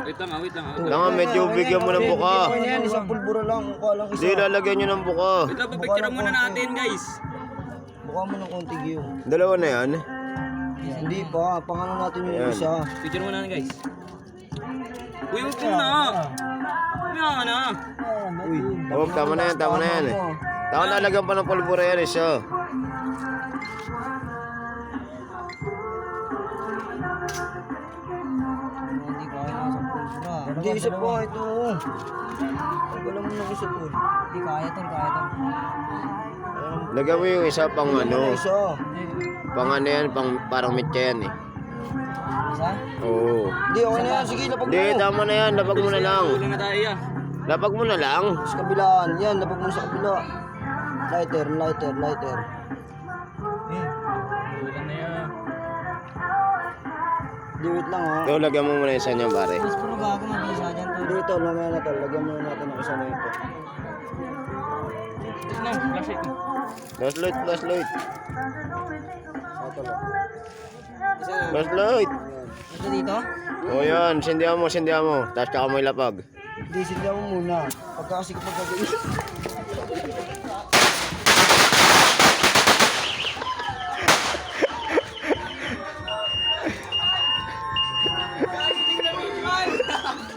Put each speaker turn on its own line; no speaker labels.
Wait lang, wait lang.
Langan, medyo bigyan mo ng buka.
Okay na yan, isang pulbura lang. Mukha lang isa.
Hindi, lalagyan nyo ng buka.
Wait lang, pipicture muna natin guys.
Mukha mo ng konti, Gio.
Dalawa na yan.
Hindi pa, pangano natin yung
Ayan.
isa.
Picture muna natin guys. Uy, huwag mo na. Kaya ka na.
Uy,
Oh, tama na yan, tama na yan. Tama na, lagyan pa ng pulbura yan isa.
Hindi ko kaya sa pulbura. Hindi, isa pa ito. Wala mo ng isa po. Hindi, kaya tol, kaya tol.
Lagyan mo yung isa pang ano.
Isa.
Pang ano yan, pang parang mitya yan eh.
Isa?
Oo.
Hindi, okay na yan. Sige, lapag mo.
Hindi, tama na yan, lapag mo na lang.
Ulang na tayo ah.
Lapag mo na lang.
Sa kabilaan. Yan, lapag mo sa kabila. Lighter, lighter, lighter.
Ulang na yan.
Hindi, wait lang ha.
Ito, lagyan mo muna yung isa niya, pare.
Mas puro gago mabisa dyan tol. Hindi, tol, mamaya na tol. Lagyan muna natin ang isa na ito.
Ito na, flashlight mo.
Flashlight, flashlight.
Sa tol.
Flashlight.
Ito dito?
O yan, sindihan mo, sindihan mo. Tapos tsaka mo ilapag.
Hindi, sindihan mo muna. Pagka kasi kapag gagawin.